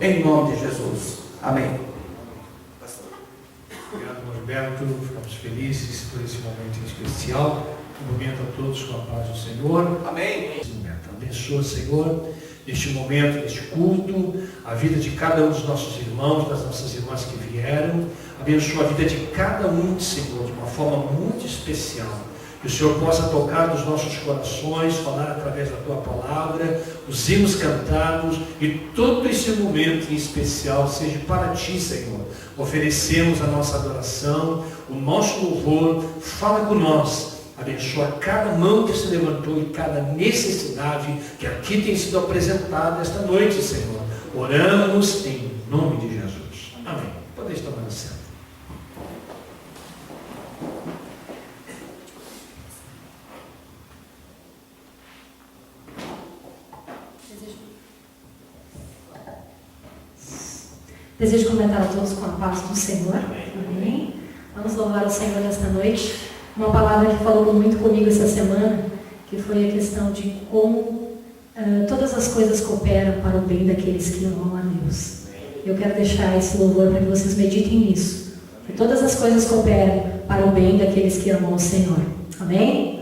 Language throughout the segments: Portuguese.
em nome de Jesus. Amém. Obrigado, Norberto. Ficamos felizes por esse momento especial. Cumprimento a todos com a paz do Senhor. Amém. Abençoa, Senhor, neste momento, neste culto, a vida de cada um dos nossos irmãos, das nossas irmãs que vieram. Abençoa a vida de cada um, Senhor, de uma forma muito especial. Que o Senhor possa tocar nos nossos corações, falar através da Tua palavra, os hinos cantados e todo esse momento em especial seja para Ti, Senhor. Oferecemos a nossa adoração, o nosso louvor, fala com nós. Abençoa cada mão que se levantou e cada necessidade que aqui tem sido apresentada esta noite, Senhor. Oramos em nome de Jesus. Amém. Podeis tomar assento. Desejo comentar a todos com a paz do Senhor. Amém. Vamos louvar o Senhor nesta noite. Uma palavra que falou muito comigo essa semana, que foi a questão de como todas as coisas cooperam para o bem daqueles que amam a Deus. Eu quero deixar esse louvor para que vocês meditem nisso. Que todas as coisas cooperam para o bem daqueles que amam o Senhor. Amém?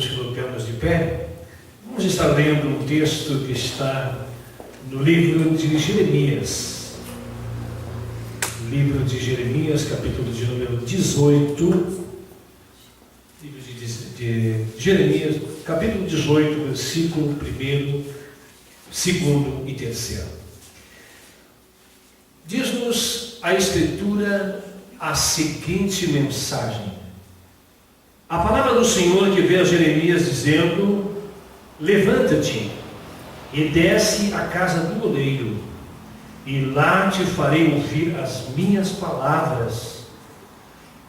nos colocamos de pé, vamos estar lendo um texto que está no livro de Jeremias. Livro de Jeremias, capítulo de número 18. Livro de Jeremias, capítulo 18, versículo 1, 2 e 3. Diz-nos a Escritura a seguinte mensagem. A palavra do Senhor que veio a Jeremias dizendo: levanta-te e desce à casa do oleiro, e lá te farei ouvir as minhas palavras.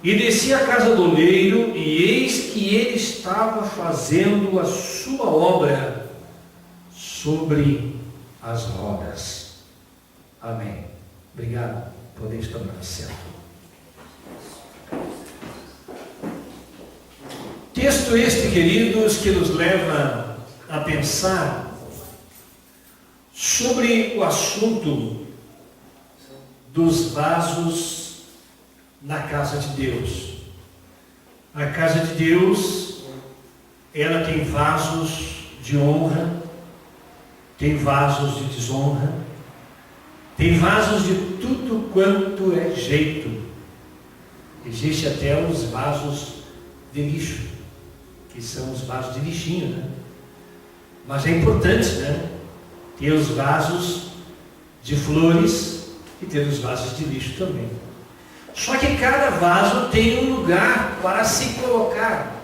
E desci à casa do oleiro, e eis que ele estava fazendo a sua obra sobre as rodas. Amém. Obrigado. Podemos tomar assento. Texto este, queridos, que nos leva a pensar sobre o assunto dos vasos na casa de Deus. A casa de Deus, ela tem vasos de honra, tem vasos de desonra, tem vasos de tudo quanto é jeito. Existe até os vasos de lixo, que são os vasos de lixinho, né? Mas é importante, né? Ter os vasos de flores e ter os vasos de lixo também. Só que cada vaso tem um lugar para se colocar.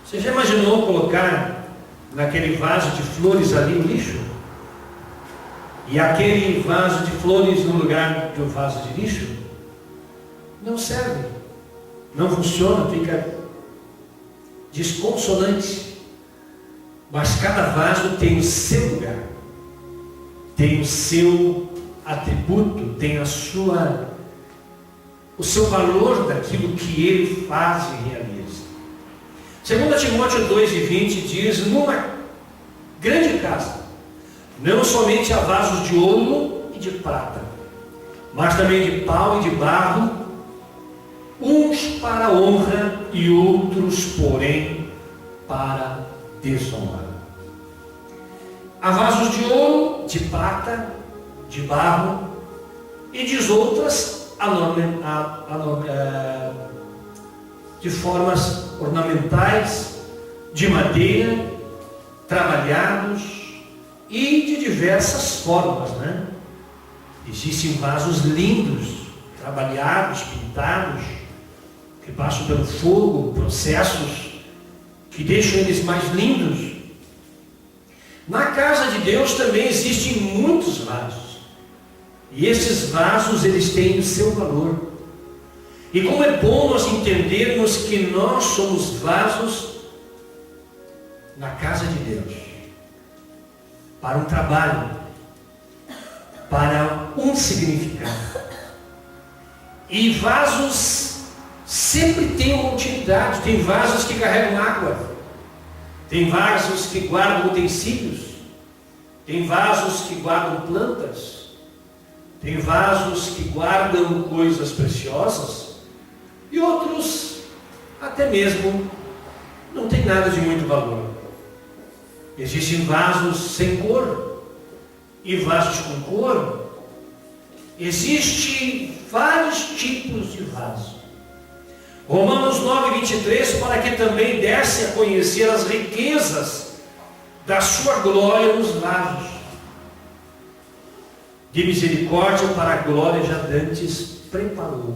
Você já imaginou colocar naquele vaso de flores ali o lixo? E aquele vaso de flores no lugar do vaso de lixo? Não serve. Não funciona, fica desconsonante. Mas cada vaso tem o seu lugar, tem o seu atributo, tem o seu valor daquilo que ele faz e realiza. 2 Timóteo 2,20 diz: numa grande casa, não somente há vasos de ouro e de prata, mas também de pau e de barro, uns para honra e outros, porém, para desonra. Há vasos de ouro, de prata, de barro e de outras de formas ornamentais, de madeira, trabalhados e de diversas formas, né? Existem vasos lindos, trabalhados, pintados, que passam pelo fogo, processos que deixam eles mais lindos. Na casa de Deus também existem muitos vasos. E esses vasos, eles têm o seu valor. E como é bom nós entendermos que nós somos vasos na casa de Deus, para um trabalho, para um significado. E vasos sempre têm uma utilidade. Tem vasos que carregam água, tem vasos que guardam utensílios, tem vasos que guardam plantas, tem vasos que guardam coisas preciosas, e outros até mesmo não tem nada de muito valor. Existem vasos sem cor e vasos com cor. Existem vários tipos de vaso. Romanos 9,23, para que também desse a conhecer as riquezas da sua glória nos vasos de misericórdia, para a glória já dantes preparou.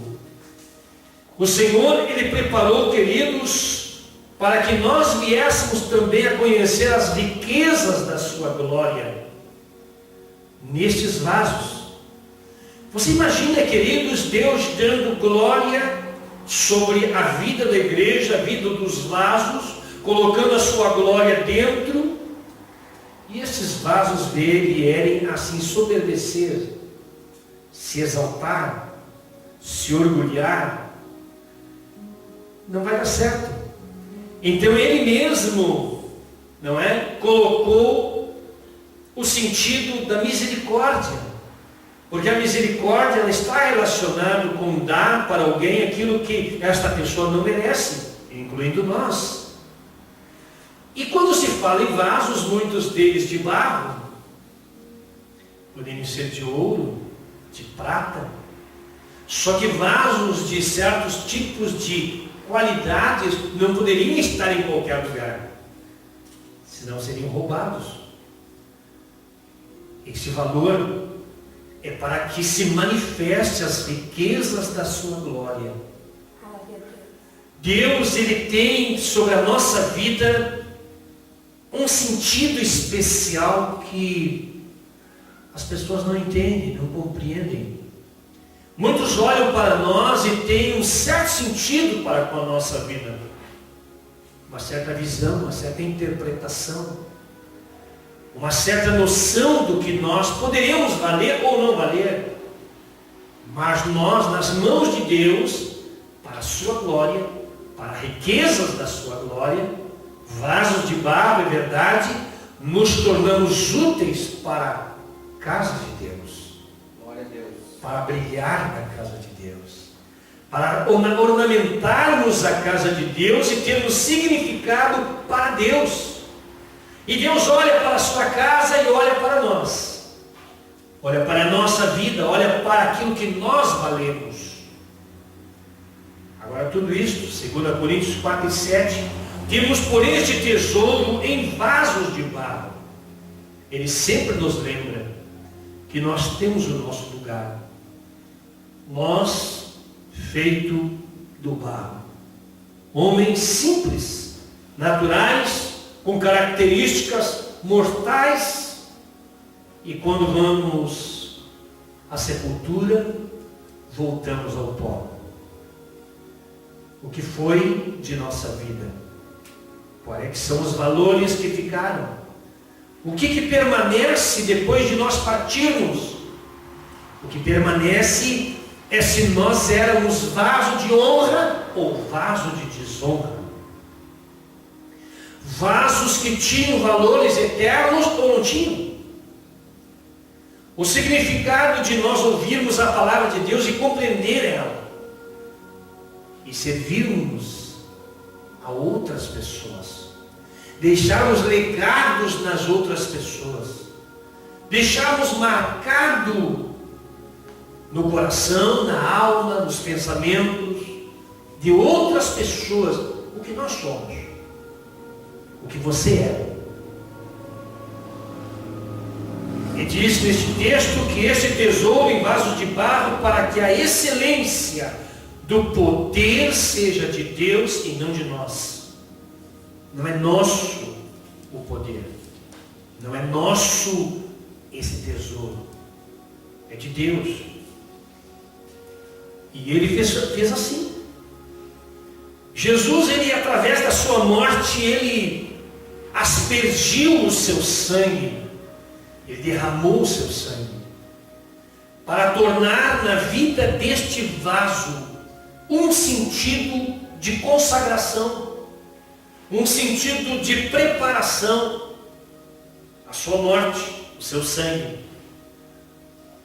O Senhor, Ele preparou, queridos, para que nós viéssemos também a conhecer as riquezas da sua glória nestes vasos. Você imagina, queridos, Deus dando glória sobre a vida da igreja, a vida dos vasos, colocando a sua glória dentro, e esses vasos dele vierem a se ensoberbecer, se exaltar, se orgulhar, não vai dar certo. Então ele mesmo, não é, colocou o sentido da misericórdia, porque a misericórdia, ela está relacionada com dar para alguém aquilo que esta pessoa não merece, incluindo nós. E quando se fala em vasos, muitos deles de barro, poderiam ser de ouro, de prata, só que vasos de certos tipos de qualidades não poderiam estar em qualquer lugar, senão seriam roubados. Esse valor é para que se manifeste as riquezas da sua glória. Deus, Ele tem sobre a nossa vida um sentido especial que as pessoas não entendem, não compreendem. Muitos olham para nós e têm um certo sentido para com a nossa vida, uma certa visão, uma certa interpretação, uma certa noção do que nós poderíamos valer ou não valer. Mas nós, nas mãos de Deus, para a sua glória, para riquezas da sua glória, vasos de barro, é verdade, nos tornamos úteis para a casa de Deus. Glória a Deus. Para brilhar na casa de Deus, para ornamentarmos a casa de Deus e termos significado para Deus. E Deus olha para a sua casa e olha para nós, olha para a nossa vida, olha para aquilo que nós valemos. Agora tudo isso, 2 Coríntios 4 e 7, temos por este tesouro em vasos de barro. Ele sempre nos lembra que nós temos o nosso lugar. Nós, feito do barro, homens simples, naturais, com características mortais, e quando vamos à sepultura, voltamos ao pó. O que foi de nossa vida? Quais é que são os valores que ficaram? O que permanece depois de nós partirmos? O que permanece é se nós éramos vaso de honra ou vaso de desonra. Vasos que tinham valores eternos ou não tinham. O significado de nós ouvirmos a palavra de Deus e compreender ela e servirmos a outras pessoas, deixarmos legados nas outras pessoas, deixarmos marcado no coração, na alma, nos pensamentos de outras pessoas o que nós somos, o que você é. E diz neste texto que este tesouro em vasos de barro, para que a excelência do poder seja de Deus e não de nós. Não é nosso o poder, não é nosso esse tesouro, é de Deus. E Ele fez assim. Jesus, Ele através da sua morte, Ele aspergiu o seu sangue, Ele derramou o seu sangue, para tornar na vida deste vaso um sentido de consagração, um sentido de preparação. A sua morte, o seu sangue,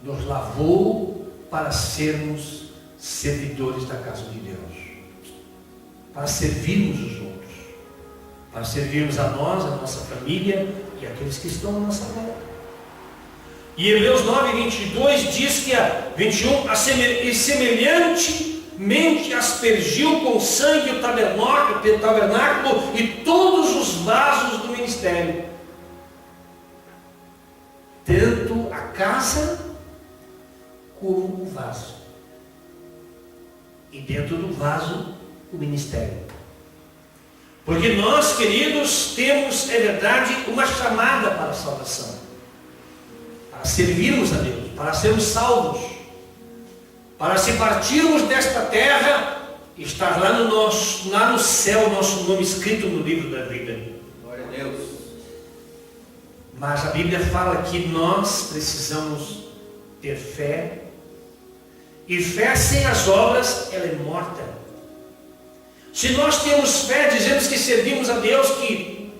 nos lavou para sermos servidores da casa de Deus, para servirmos os outros, para servirmos a nós, a nossa família e aqueles que estão à nossa volta. E Hebreus 9:22 diz que 21, e semelhantemente aspergiu com sangue o tabernáculo e todos os vasos do ministério, tanto a casa como o vaso, e dentro do vaso o ministério. Porque nós, queridos, temos, é verdade, uma chamada para a salvação, para servirmos a Deus, para sermos salvos, para se partirmos desta terra e estar lá no céu, nosso nome escrito no livro da vida. Glória a Deus. Mas a Bíblia fala que nós precisamos ter fé, e fé sem as obras, ela é morta. Se nós temos fé, dizemos que servimos a Deus, que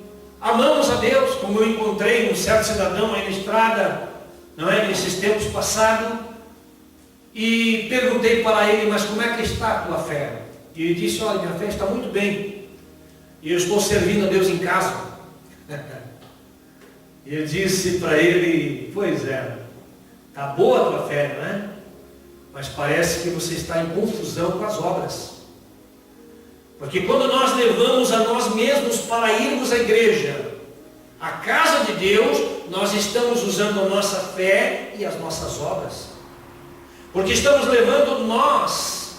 amamos a Deus, como eu encontrei um certo cidadão aí na estrada, não é, nesses tempos passados, e perguntei para ele, mas como é que está a tua fé? E ele disse, olha, minha fé está muito bem, e eu estou servindo a Deus em casa. E eu disse para ele, pois é, está boa a tua fé, não é? Mas parece que você está em confusão com as obras. Porque quando nós levamos a nós mesmos para irmos à igreja, à casa de Deus, nós estamos usando a nossa fé e as nossas obras. Porque estamos levando nós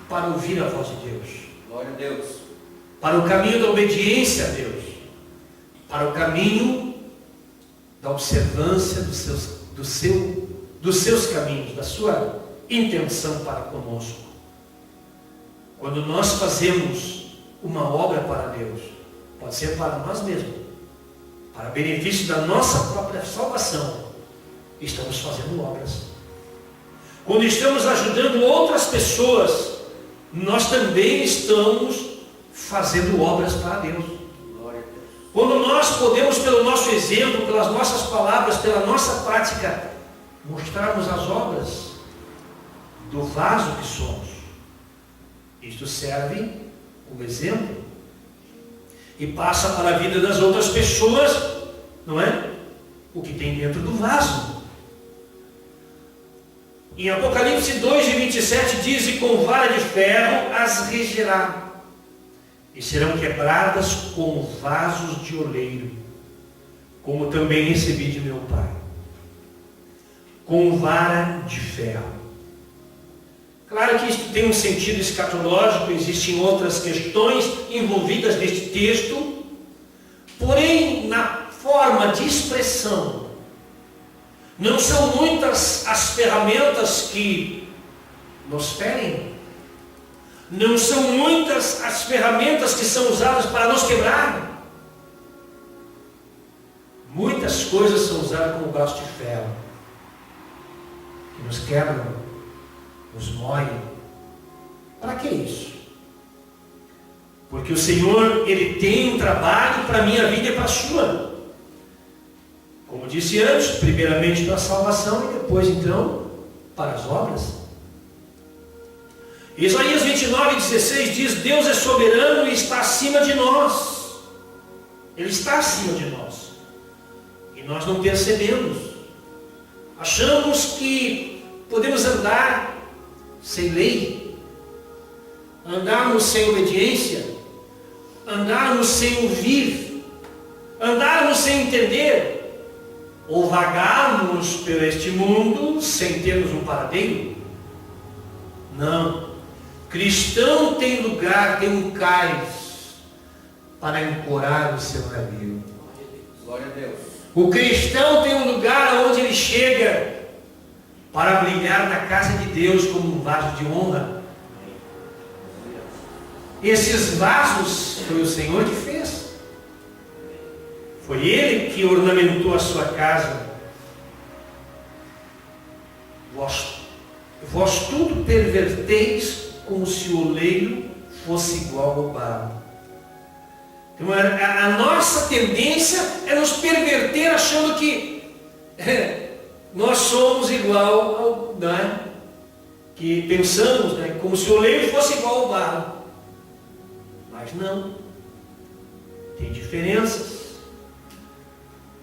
para ouvir a voz de Deus. Glória a Deus. Para o caminho da obediência a Deus. Para o caminho da observância dos seus caminhos, da sua intenção para conosco. Quando nós fazemos uma obra para Deus, pode ser para nós mesmos, para benefício da nossa própria salvação, estamos fazendo obras. Quando estamos ajudando outras pessoas, nós também estamos fazendo obras para Deus. Glória a Deus. Quando nós podemos, pelo nosso exemplo, pelas nossas palavras, pela nossa prática, mostrarmos as obras do vaso que somos, isto serve como exemplo e passa para a vida das outras pessoas, não é? O que tem dentro do vaso. Em Apocalipse 2:27 diz: e com vara de ferro as regerá, e serão quebradas como vasos de oleiro, como também recebi de meu Pai. Com vara de ferro. Claro que isso tem um sentido escatológico, existem outras questões envolvidas neste texto, porém, na forma de expressão, não são muitas as ferramentas que nos ferem, não são muitas as ferramentas que são usadas para nos quebrar. Muitas coisas são usadas como braço de ferro, que nos quebram, nos moem. Para que isso? Porque o Senhor, Ele tem um trabalho para a minha vida e para a sua. Como disse antes, primeiramente para a salvação e depois então para as obras. Isaías 29:16 diz: Deus é soberano e está acima de nós. Ele está acima de nós. E nós não percebemos. Achamos que podemos andar sem lei, andarmos sem obediência, andarmos sem ouvir, andarmos sem entender, ou vagarmos por este mundo sem termos um paradeiro. Não. Cristão tem lugar, tem um cais para ancorar o seu navio. Glória a Deus. O cristão tem um lugar onde ele chega para brilhar na casa de Deus como um vaso de honra. Esses vasos foi o Senhor que fez. Foi Ele que ornamentou a sua casa. Vós tudo perverteis como se o oleiro fosse igual ao barro. Então a nossa tendência é nos perverter achando que nós somos igual ao, né? Que pensamos, né? Como se o oleiro fosse igual ao barro. Mas não. Tem diferenças.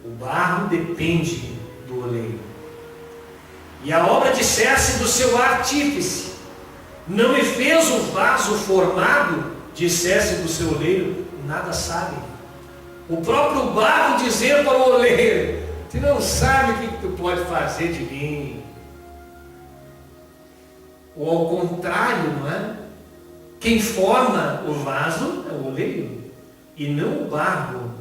O barro depende do oleiro. E a obra dissesse do seu artífice: não me fez o vaso formado, dissesse do seu oleiro, nada sabe. O próprio barro dizer para o oleiro: tu não sabe o que tu pode fazer de mim. Ou ao contrário, não é? Quem forma o vaso é o oleiro, e não o barro.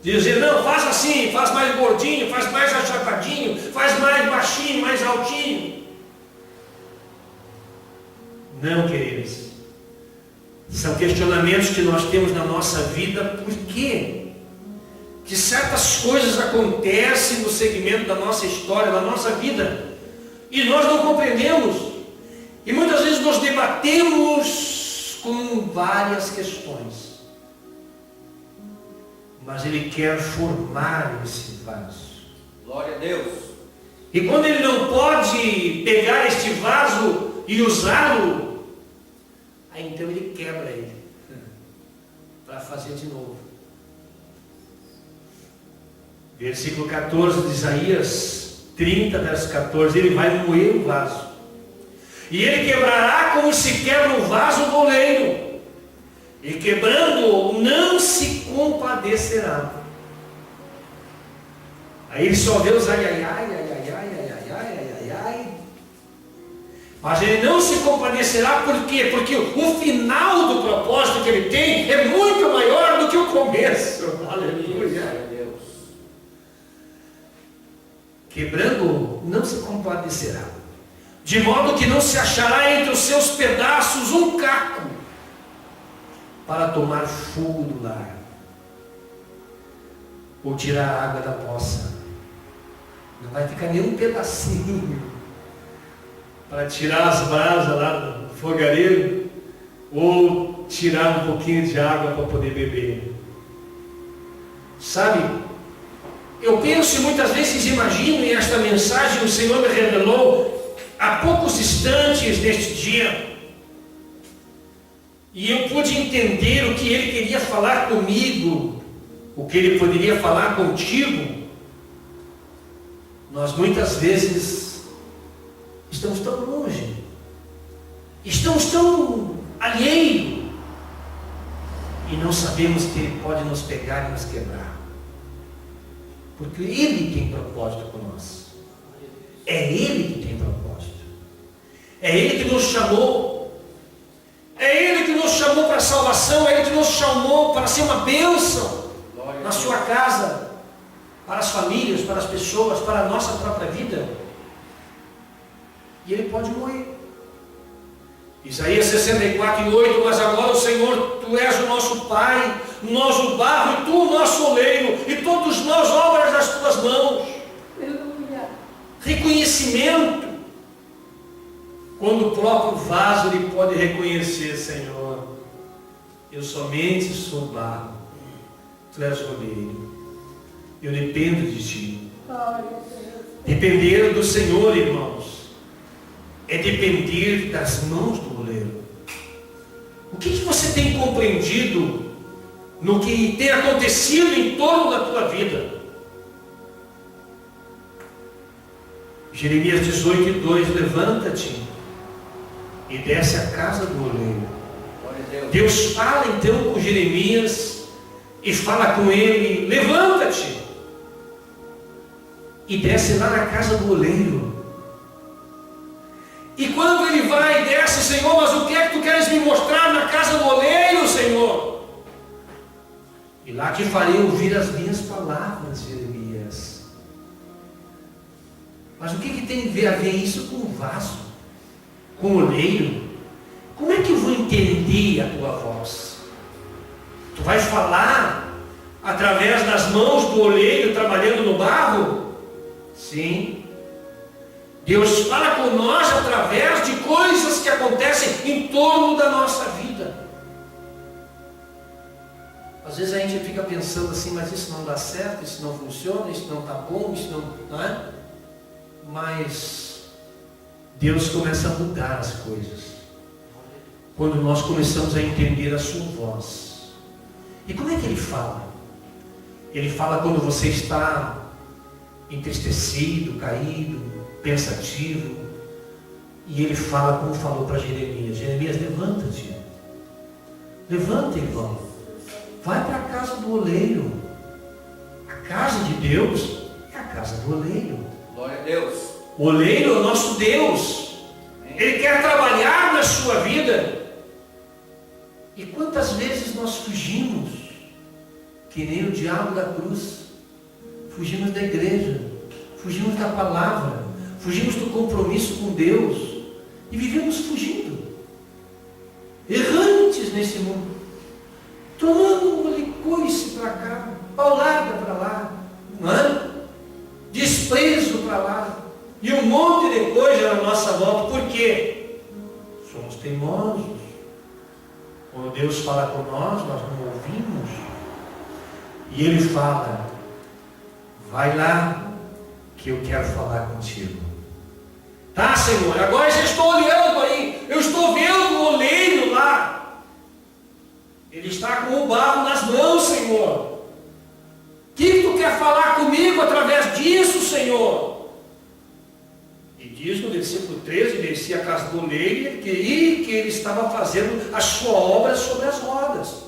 Dizer, não, faz assim, faz mais gordinho, faz mais achatadinho, faz mais baixinho, mais altinho. Não, queridos. São questionamentos que nós temos na nossa vida. Por quê? Que certas coisas acontecem no segmento da nossa história, da nossa vida, e nós não compreendemos. E muitas vezes nós debatemos com várias questões. Mas Ele quer formar esse vaso. Glória a Deus. E quando Ele não pode pegar este vaso e usá-lo, aí então Ele quebra ele para fazer de novo. Versículo 14 de Isaías 30, verso 14, ele vai moer o vaso. E ele quebrará como se quebra o vaso do oleiro. E quebrando-o, não se compadecerá. Aí ele só vê os ai, ai, ai, ai, ai, ai, ai, ai, ai, ai. Mas ele não se compadecerá, por quê? Porque o final do propósito que ele tem é muito maior do que o começo. Aleluia. Quebrando, não se compadecerá, de modo que não se achará entre os seus pedaços um caco para tomar fogo do lar, ou tirar a água da poça. Não vai ficar nenhum pedacinho para tirar as brasas lá do fogareiro, ou tirar um pouquinho de água para poder beber. Sabe, eu penso e muitas vezes imagino, e esta mensagem o Senhor me revelou há poucos instantes deste dia, e eu pude entender o que Ele queria falar comigo, o que Ele poderia falar contigo. Nós muitas vezes estamos tão longe, estamos tão alheios, e não sabemos que Ele pode nos pegar e nos quebrar. Porque Ele tem propósito com nós. É Ele que tem propósito. É Ele que nos chamou. É Ele que nos chamou para a salvação. É Ele que nos chamou para ser uma bênção na sua casa, para as famílias, para as pessoas, para a nossa própria vida. E Ele pode morrer. Isaías 64:8, mas agora o Senhor, Tu és o nosso Pai, nós o barro e Tu o nosso oleiro, e todos nós obras das Tuas mãos. Reconhecimento. Quando o próprio vaso ele pode reconhecer, Senhor, eu somente sou barro, Tu és o oleiro, eu dependo de Ti. Depender do Senhor, irmãos, é depender das mãos do oleiro. O que você tem compreendido no que tem acontecido em torno da tua vida? Jeremias 18:2, levanta-te e desce à casa do oleiro. Deus fala então com Jeremias e fala com ele, levanta-te e desce lá na casa do oleiro. E quando ele vai e desce, Senhor, mas o que é que Tu queres me mostrar na casa do oleiro, Senhor? E lá te farei ouvir as minhas palavras, Jeremias. Mas o que tem a ver isso com o vaso? Com o oleiro? Como é que eu vou entender a Tua voz? Tu vais falar através das mãos do oleiro trabalhando no barro? Sim. Deus fala com nós através de coisas que acontecem em torno da nossa vida. Às vezes a gente fica pensando assim, mas isso não dá certo, isso não funciona, isso não está bom, isso não é? Mas Deus começa a mudar as coisas quando nós começamos a entender a sua voz. E como é que Ele fala? Ele fala quando você está entristecido, caído, pensativo, e Ele fala como falou para Jeremias: Jeremias, levanta-te, levanta, irmão, vai para a casa do oleiro. A casa de Deus é a casa do oleiro. Glória a Deus. O oleiro é o nosso Deus. Ele quer trabalhar na sua vida. E quantas vezes nós fugimos, que nem o diabo da cruz, fugimos da igreja, fugimos da palavra, fugimos do compromisso com Deus e vivemos fugindo, errantes nesse mundo, tomando uma licoice para cá, paulada para lá, não é? Desprezo para lá, e um monte de coisa na nossa volta. Por quê? Somos teimosos. Quando Deus fala com nós não ouvimos. E Ele fala: vai lá que eu quero falar contigo. Tá, Senhor, agora já estou olhando aí, eu estou vendo o oleiro lá. Ele está com o barro nas mãos, Senhor. O que Tu quer falar comigo, 13, descia a casa do oleiro e que ele estava fazendo a sua obra sobre as rodas.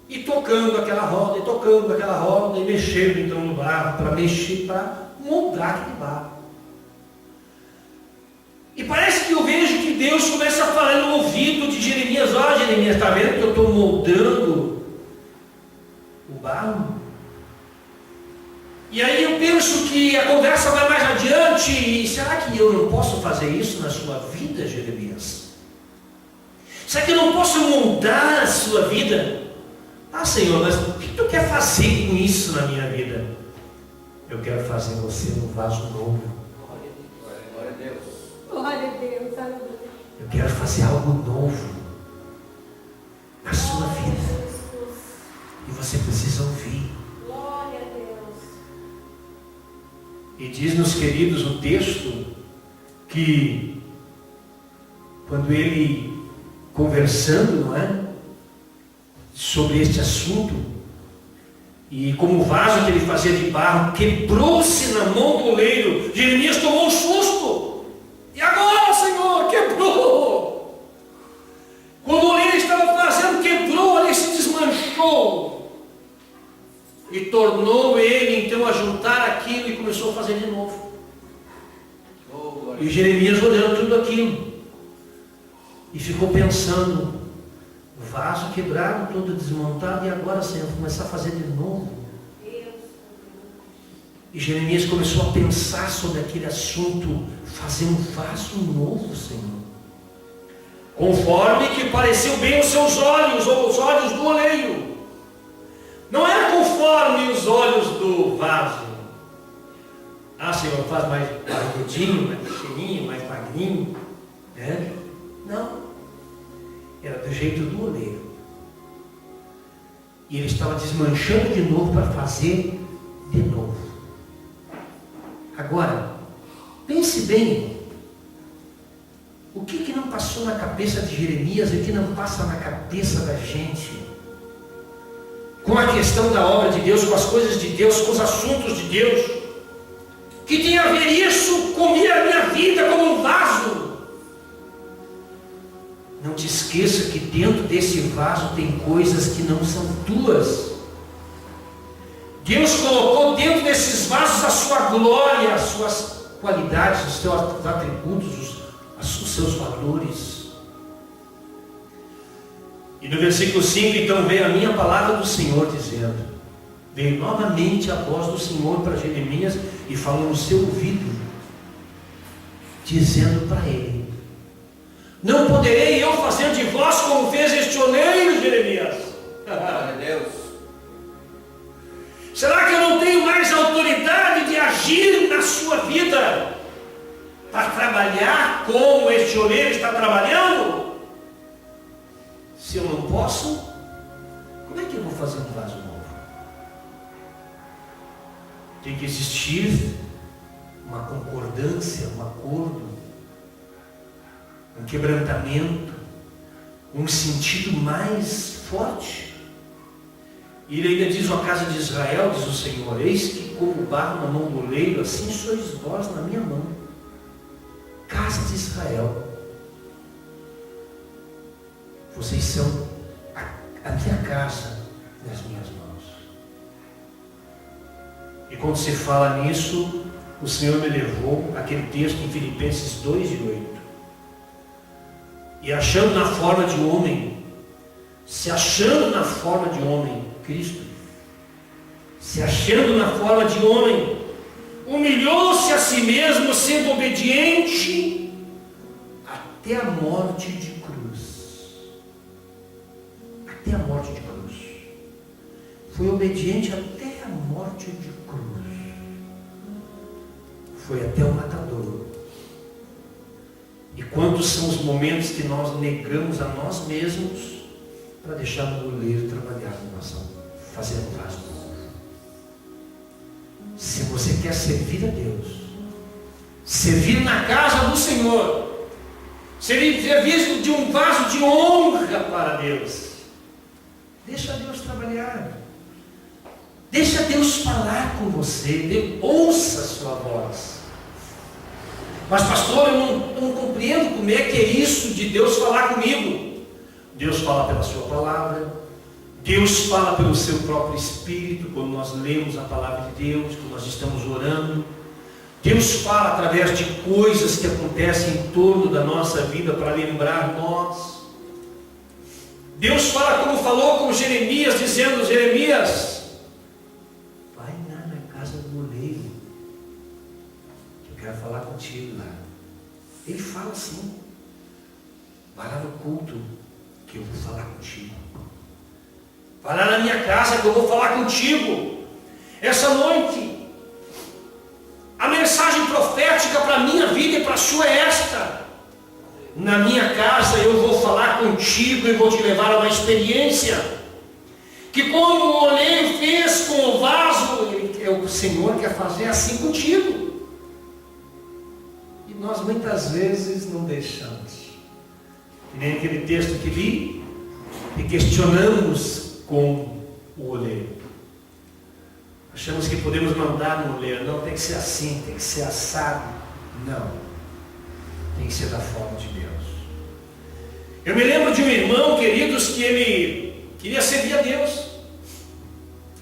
E tocando aquela roda, e mexendo então no barro, para mexer, para moldar aquele barro. E parece que eu vejo que Deus começa a falar no ouvido de Jeremias: ó, Jeremias, está vendo que eu estou moldando o barro? E aí eu penso que a conversa vai mais adiante. E será que eu não posso fazer isso na sua vida, Jeremias? Será que eu não posso moldar a sua vida? Ah, Senhor, mas o que tu quer fazer com isso na minha vida? Eu quero fazer você um vaso novo. Glória a Deus. Glória a Deus, aleluia. Eu quero fazer algo novo na sua vida. E você precisa ouvir. Glória a Deus. E diz-nos, queridos, o texto que quando ele conversando, não é, sobre este assunto, e como o vaso que ele fazia de barro quebrou-se na mão do oleiro, Jeremias tomou um susto. E agora, Senhor, quebrou. Quando o oleiro estava fazendo, quebrou, ele se desmanchou. E tornou ele então a juntar aquilo e começou a fazer de novo. E Jeremias olhando tudo aquilo e ficou pensando: o vaso quebrado, todo desmontado, e agora, Senhor, vou começar a fazer de novo. E Jeremias começou a pensar sobre aquele assunto: fazer um vaso novo, Senhor, conforme que pareceu bem aos seus olhos, ou os olhos do oleiro. Não era conforme os olhos do vaso. Ah, Senhor, faz mais barrigudinho, mais cheirinho, mais magrinho, né? Não. Era do jeito do oleiro. E ele estava desmanchando de novo para fazer de novo. Agora, pense bem. O que não passou na cabeça de Jeremias e o que não passa na cabeça da gente com a questão da obra de Deus, com as coisas de Deus, com os assuntos de Deus, que tem a ver isso com a minha vida como um vaso. Não te esqueça que dentro desse vaso tem coisas que não são tuas. Deus colocou dentro desses vasos a sua glória, as suas qualidades, os seus atributos, os seus valores. E no versículo 5, então, veio a minha palavra do Senhor dizendo, veio novamente a voz do Senhor para Jeremias e falou no seu ouvido, dizendo para ele: não poderei eu fazer de vós como fez este oleiro, Jeremias? Glória a Deus. Será que eu não tenho mais autoridade de agir na sua vida para trabalhar como este oleiro está trabalhando? Se eu não posso, como é que eu vou fazer um vaso novo? Tem que existir uma concordância, um acordo, um quebrantamento, um sentido mais forte. E ele ainda diz: a casa de Israel, diz o Senhor, eis que como barro na mão do oleiro, assim sois vós na minha mão. Casa de Israel, vocês são a minha casa nas minhas mãos. E quando se fala nisso, o Senhor me levou àquele texto em Filipenses 2:8. E achando na forma de homem, se achando na forma de homem, Cristo, se achando na forma de homem, humilhou-se a si mesmo, sendo obediente até a morte de cruz. Até a morte de cruz. Foi obediente até a morte de cruz. Foi até o matador. E quantos são os momentos que nós negamos a nós mesmos para deixar o oleiro trabalhar na nossa, fazer um vaso novo? Se você quer servir a Deus, servir na casa do Senhor, servir de um vaso de honra para Deus, deixa Deus trabalhar. Deixa Deus falar com você. Ouça a sua voz. Mas pastor, eu não compreendo como é que é isso de Deus falar comigo. Deus fala pela sua palavra, Deus fala pelo seu próprio Espírito, quando nós lemos a palavra de Deus, quando nós estamos orando. Deus fala através de coisas que acontecem em torno da nossa vida para lembrar nós. Deus fala como falou com Jeremias, dizendo: Jeremias, vai lá na casa do oleiro, que eu quero falar contigo lá. Ele fala assim: vai lá no culto, que eu vou falar contigo. Vai lá na minha casa, que eu vou falar contigo. Essa noite, a mensagem profética para a minha vida e para a sua é esta: na minha casa eu vou falar contigo e vou te levar a uma experiência que, como o oleiro fez com o vaso, o Senhor quer fazer assim contigo. E nós muitas vezes não deixamos, que nem aquele texto que li, e questionamos com o oleiro. Achamos que podemos mandar no oleiro. Não, tem que ser assim, tem que ser assado. Não, tem que ser da forma de Deus. Eu me lembro de um irmão, queridos, que ele queria servir a Deus.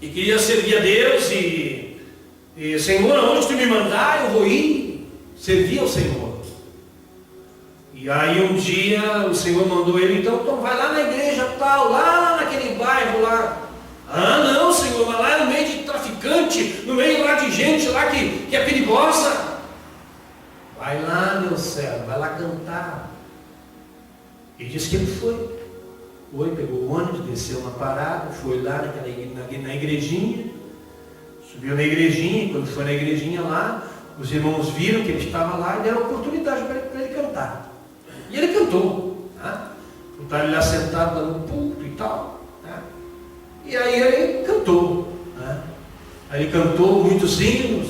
E queria servir a Deus e Senhor, aonde tu me mandar, eu vou ir servir ao Senhor. E aí um dia o Senhor mandou ele: então vai lá na igreja tal, lá naquele bairro lá. Ah não, Senhor, mas lá é no meio de traficante, no meio lá de gente lá que é perigosa. Vai lá, meu servo, vai lá cantar. E disse que ele foi, pegou o ônibus, desceu na parada, foi lá na igrejinha, subiu na igrejinha, e quando foi na igrejinha lá, os irmãos viram que ele estava lá e deram oportunidade para ele cantar. E ele cantou, tá? Botaram ele lá sentado lá no púlpito e tal, tá? E aí ele cantou, né? Aí ele cantou muitos hinos,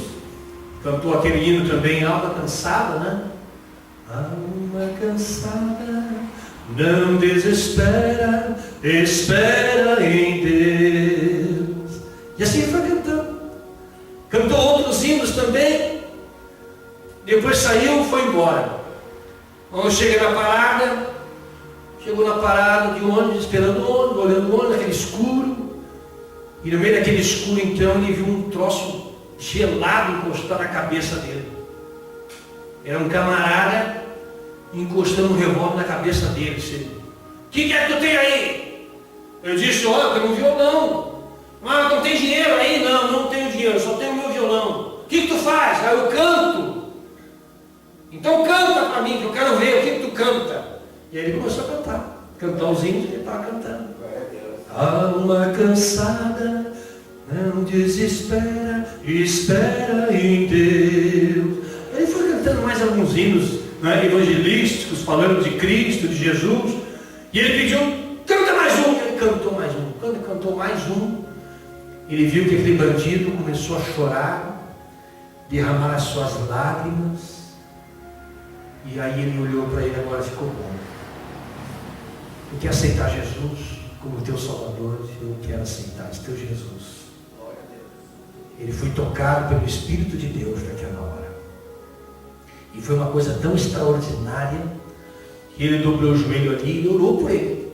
cantou aquele hino também, Alma Cansada, né? Alma cansada, não desespera, espera em Deus. E assim ele foi cantando. Cantou outros hinos também. Depois saiu, foi embora. Quando chega na parada, chegou na parada de ônibus, esperando o ônibus, olhando o ônibus, naquele escuro. E no meio daquele escuro, então, ele viu um troço gelado encostado na cabeça dele. Era um camarada encostando um revólver na cabeça dele. O que é que tu tem aí? Eu disse: olha, eu tenho um violão. Mas não tem dinheiro aí? Não, não tenho dinheiro, só tenho o meu violão. O que tu faz? Ah, eu canto. Então canta para mim, que eu quero ver o que tu canta. E aí ele começou a cantar os hinos que ele estava cantando. Alma cansada, não desespera, espera em Deus. Ele foi cantando mais alguns hinos, né, evangelísticos, falando de Cristo, de Jesus. E ele pediu: canta mais um. Ele cantou mais um. Quando ele cantou mais um, ele viu que aquele bandido começou a chorar, derramar as suas lágrimas. E aí ele olhou para ele: agora ficou bom. Tu quer aceitar Jesus como teu Salvador? Eu quero aceitar esse teu Jesus. Ele foi tocado pelo Espírito de Deus naquela hora. E foi uma coisa tão extraordinária que ele dobrou o joelho ali e orou por ele.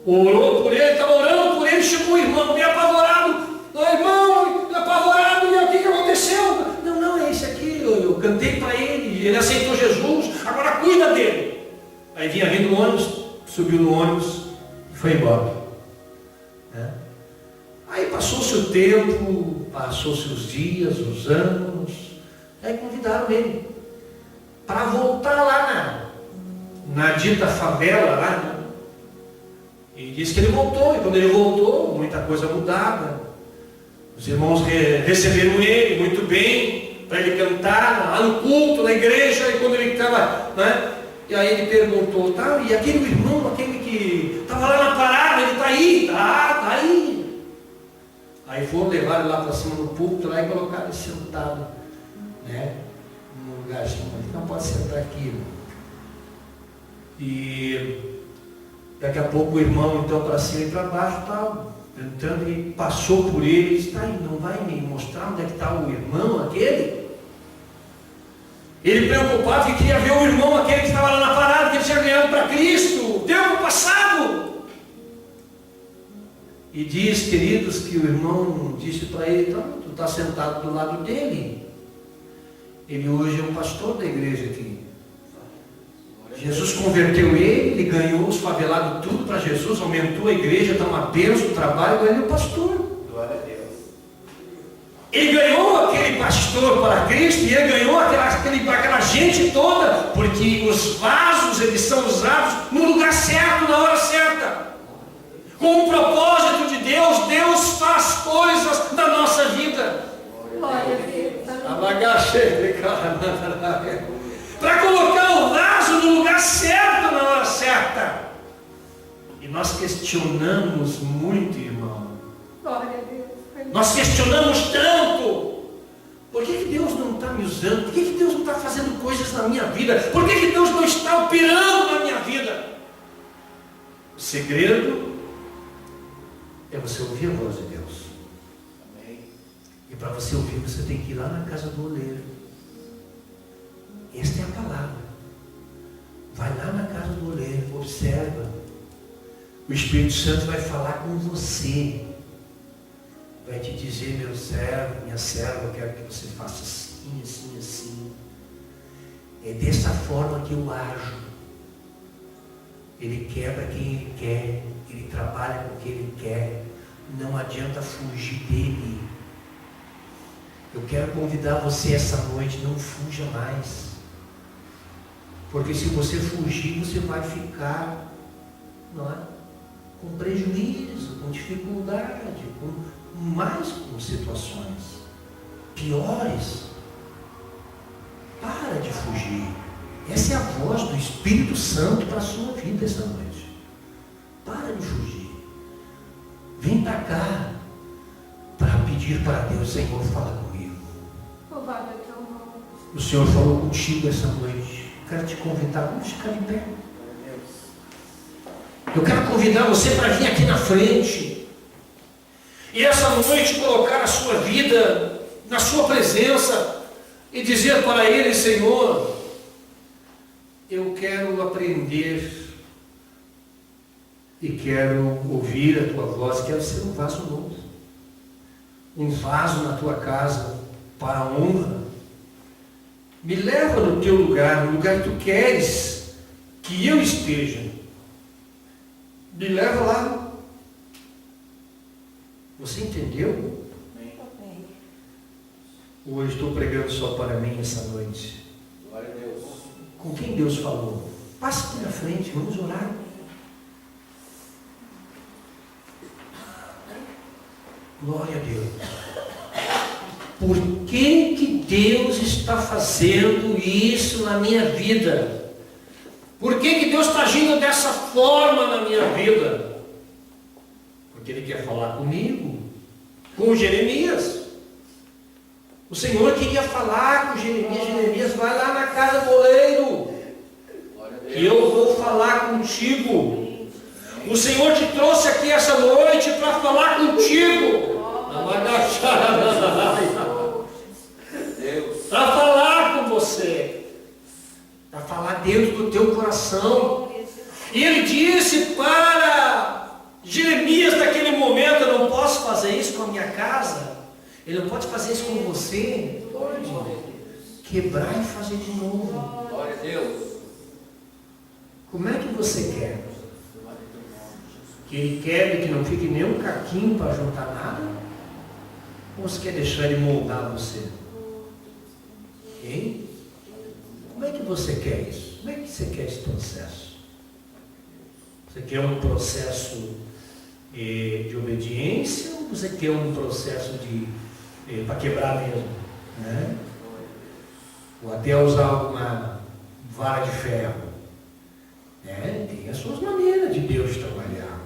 Orou por ele, estava orando por ele, chegou o irmão, meio apavorado. Irmão, apavorado, o que aconteceu? Não, é esse aqui, eu cantei para ele aceitou Jesus, agora cuida dele. Aí vinha vindo o ônibus, subiu no ônibus e foi embora. Né? Aí passou-se o tempo, passou-se os dias, os anos, aí convidaram ele para voltar lá na dita favela lá, né? E disse que ele voltou, e quando ele voltou, muita coisa mudava. Os irmãos receberam ele muito bem, para ele cantar lá no culto, na igreja, e quando ele estava, né? E aí ele perguntou: tá, e aquele irmão, aquele que estava lá na parada, ele está aí? Tá aí. Aí foram levar ele lá para cima no púlpito lá e colocaram ele sentado, né, num lugarzinho. Ele não pode sentar aqui, irmão. E daqui a pouco o irmão então para cima e para baixo tal, cantando, e passou por ele e disse: tá aí, não vai me mostrar onde é que está o irmão aquele? Ele preocupado que queria ver o irmão, aquele que estava lá na parada, que ele tinha ganhado para Cristo, tempo passado. E diz, queridos, que o irmão disse para ele: então, tu está sentado do lado dele. Ele hoje é um pastor da igreja aqui. Jesus converteu ele ganhou os favelados tudo para Jesus, aumentou a igreja, está uma bênção, o trabalho, agora ele é o pastor. Glória a Deus. Ele ganhou aquele pastor para Cristo e ele ganhou aquela gente toda, porque os vasos, eles são usados no lugar certo, na hora certa. Com o propósito de Deus, Deus faz coisas na nossa vida. Glória a Deus. Para colocar o vaso no lugar certo, na hora certa. E nós questionamos muito, irmão. Glória a Deus. Nós questionamos tanto. Por que Deus não está me usando? Por que Deus não está fazendo coisas na minha vida? Por que Deus não está operando na minha vida? O segredo é você ouvir a voz de Deus. Amém. E para você ouvir, você tem que ir lá na casa do oleiro. Esta é a palavra. Vai lá na casa do oleiro, observa. O Espírito Santo vai falar com você. Vai te dizer: meu servo, minha serva, eu quero que você faça assim, assim, assim. É dessa forma que eu ajo. Ele quebra quem ele quer. Ele trabalha com o que ele quer. Não adianta fugir dele. Eu quero convidar você essa noite: não fuja mais. Porque se você fugir, você vai ficar, não é, com prejuízo, com dificuldade, com situações piores. Para de fugir. Essa é a voz do Espírito Santo para a sua vida essa noite. Para de fugir. Vem para cá para pedir para Deus: Senhor, fala comigo. Louvado é teu nome. O Senhor falou contigo essa noite. Quero te convidar, vamos ficar de pé. Eu quero convidar você para vir aqui na frente e essa noite colocar a sua vida na sua presença e dizer para Ele: Senhor, eu quero aprender e quero ouvir a Tua voz, quero ser um vaso novo, um vaso na Tua casa para a honra. Me leva no teu lugar, no lugar que tu queres que eu esteja. Me leva lá. Você entendeu? Amém. Ou eu estou pregando só para mim essa noite? Glória a Deus. Com quem Deus falou? Passe aqui na frente, vamos orar. Glória a Deus. Por que Deus está fazendo isso na minha vida? Por que Deus está agindo dessa forma na minha vida? Porque Ele quer falar comigo, com Jeremias. O Senhor queria falar com Jeremias. Jeremias, vai lá na casa do oleiro, que eu vou falar contigo. O Senhor te trouxe aqui essa noite para falar contigo. Para falar com você, para falar dentro do teu coração. E ele disse para Jeremias naquele momento: eu não posso fazer isso com a minha casa. Ele não pode fazer isso com você. Pode quebrar e fazer de novo. Glória a Deus. Como é que você quer? Que ele quebre, que não fique nem um caquinho para juntar nada? Ou você quer deixar ele moldar você? Hein? Como é que você quer isso? Como é que você quer esse processo? Você quer um processo de obediência, ou você quer um processo para quebrar mesmo? Né? Ou até usar uma vara de ferro? Né? Tem as suas maneiras de Deus trabalhar.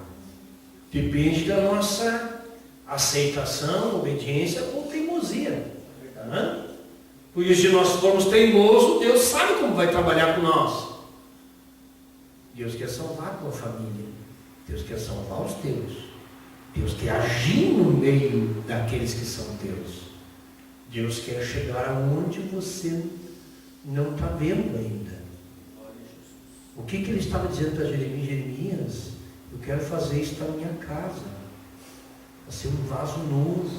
Depende da nossa aceitação, obediência ou teimosia. Tá? Por isso, se nós formos teimosos, Deus sabe como vai trabalhar com nós. Deus quer salvar a tua família. Deus quer salvar os teus. Deus quer agir no meio daqueles que são teus. Deus quer chegar aonde você não está vendo ainda. O que ele estava dizendo para Jeremias? Jeremias, eu quero fazer isso na minha casa, para ser um vaso novo.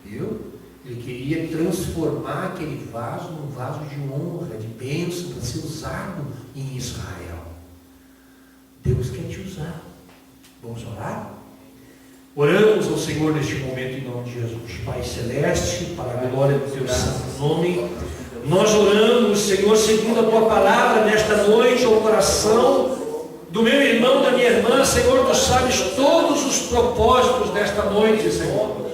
Viu? Ele queria transformar aquele vaso num vaso de honra, de bênção, para ser usado em Israel. Deus quer te usar. Vamos orar? Oramos ao Senhor neste momento em nome de Jesus. Pai Celeste, para a glória do teu santo nome, nós oramos, Senhor, segundo a tua palavra nesta noite, ao coração do meu irmão, da minha irmã. Senhor, tu sabes todos os propósitos desta noite, Senhor.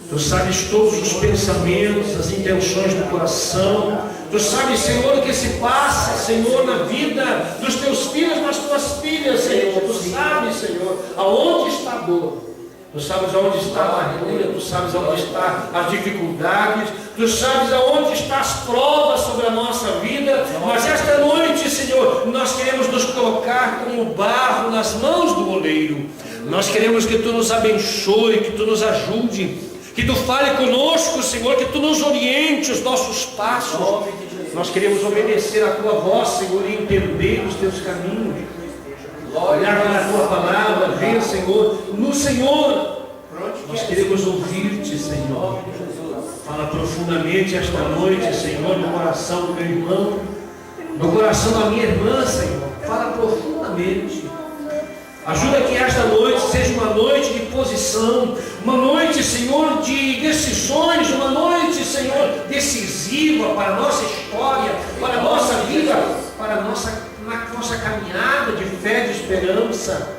Tu sabes todos os pensamentos, as intenções do coração. Tu sabes, Senhor, o que se passa, Senhor, na vida dos teus filhos, nas tuas filhas, Senhor. Tu sabes, Senhor, aonde está a dor. Tu sabes aonde está a amargura. Tu sabes aonde estão as dificuldades. Tu sabes aonde estão as provas sobre a nossa vida. Mas esta noite, Senhor, nós queremos nos colocar como barro nas mãos do oleiro. Nós queremos que Tu nos abençoe, que Tu nos ajude, que Tu fale conosco, Senhor, que Tu nos oriente os nossos passos. Nós queremos obedecer a Tua voz, Senhor, e entender os Teus caminhos. Olhar para a Tua palavra, ver, Senhor, no Senhor. Nós queremos ouvir-te, Senhor. Fala profundamente esta noite, Senhor, no coração do meu irmão, no coração da minha irmã, Senhor. Fala profundamente. Ajuda que esta noite seja uma noite de posição, uma noite, Senhor, de decisões, uma noite, Senhor, decisiva para a nossa história, para a nossa vida, para a nossa caminhada de fé, de esperança.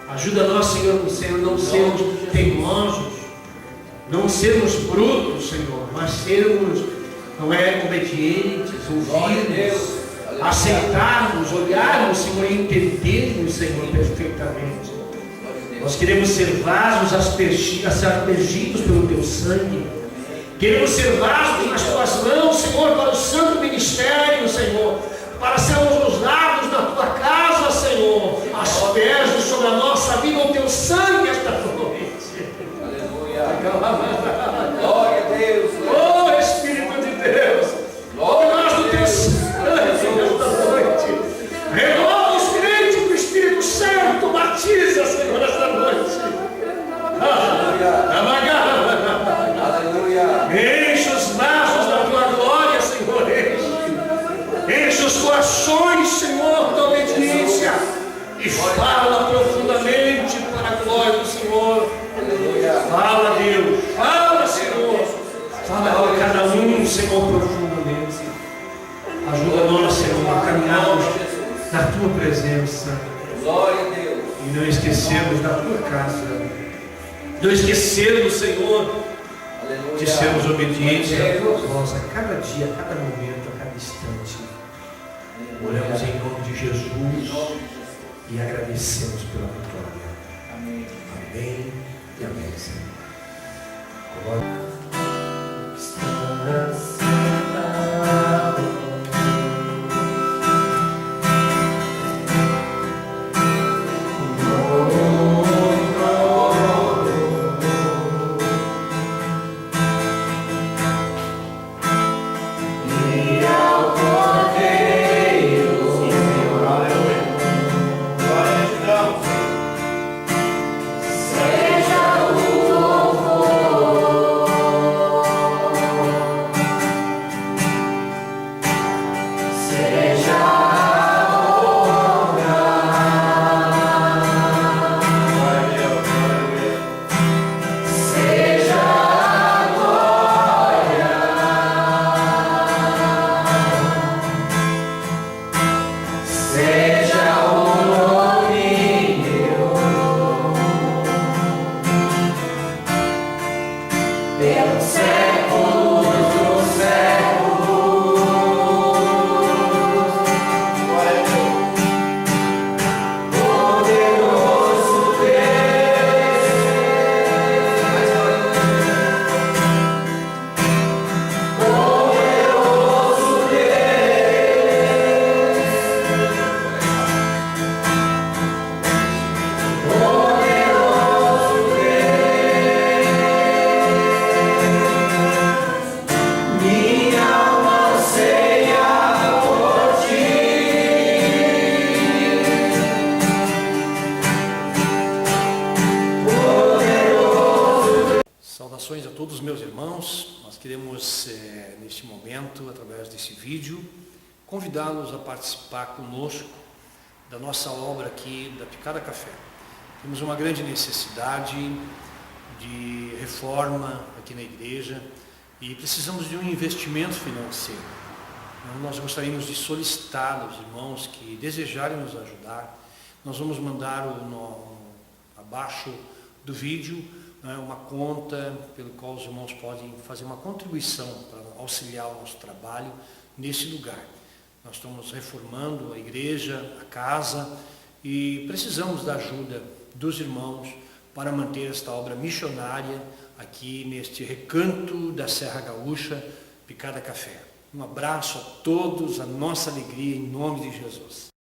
Ajuda nós, Senhor, não sermos teimosos, não sermos brutos, Senhor, mas sermos, obedientes, ouvirmos, aceitarmos, olharmos, Senhor, e entendermos, Senhor, perfeitamente. Nós queremos ser vasos aspergidos pelo Teu sangue. Queremos ser vasos nas Tuas mãos, Senhor, para o santo ministério, Senhor, para sermos usados na Tua casa, Senhor. Asperge sobre a nossa vida o Teu sangue esta noite. Aleluia. Glória a Deus. Oh, Espírito de Deus, nós do Teu sangue esta noite. Renova os crentes com o Espírito Santo, batiza, Senhor, esta noite. Aleluia. Enche os vasos da Tua glória, Senhor. Enche os corações, Senhor, da obediência. E fala profundamente para a glória do Senhor. Aleluia. Fala, Deus. Fala, Senhor. Fala a cada um, Senhor, profundamente. Ajuda-nos, Senhor, a caminharmos na Tua presença. Glória a Deus. E não esquecermos da Tua casa. Não esquecermos, Senhor, Aleluia. de sermos obedientes a Tua voz a cada dia, a cada momento, a cada instante. Oramos em nome de Jesus e agradecemos pela vitória. Amém. Amém e amém, Senhor. Glória. todos os meus irmãos. Nós queremos, neste momento, através desse vídeo, convidá-los a participar conosco da nossa obra aqui da Picada Café. Temos uma grande necessidade de reforma aqui na igreja e precisamos de um investimento financeiro. Nós gostaríamos de solicitar aos irmãos que desejarem nos ajudar. Nós vamos mandar abaixo do vídeo uma conta pelo qual os irmãos podem fazer uma contribuição para auxiliar o nosso trabalho nesse lugar. Nós estamos reformando a igreja, a casa, e precisamos da ajuda dos irmãos para manter esta obra missionária aqui neste recanto da Serra Gaúcha, Picada Café. Um abraço a todos, a nossa alegria em nome de Jesus.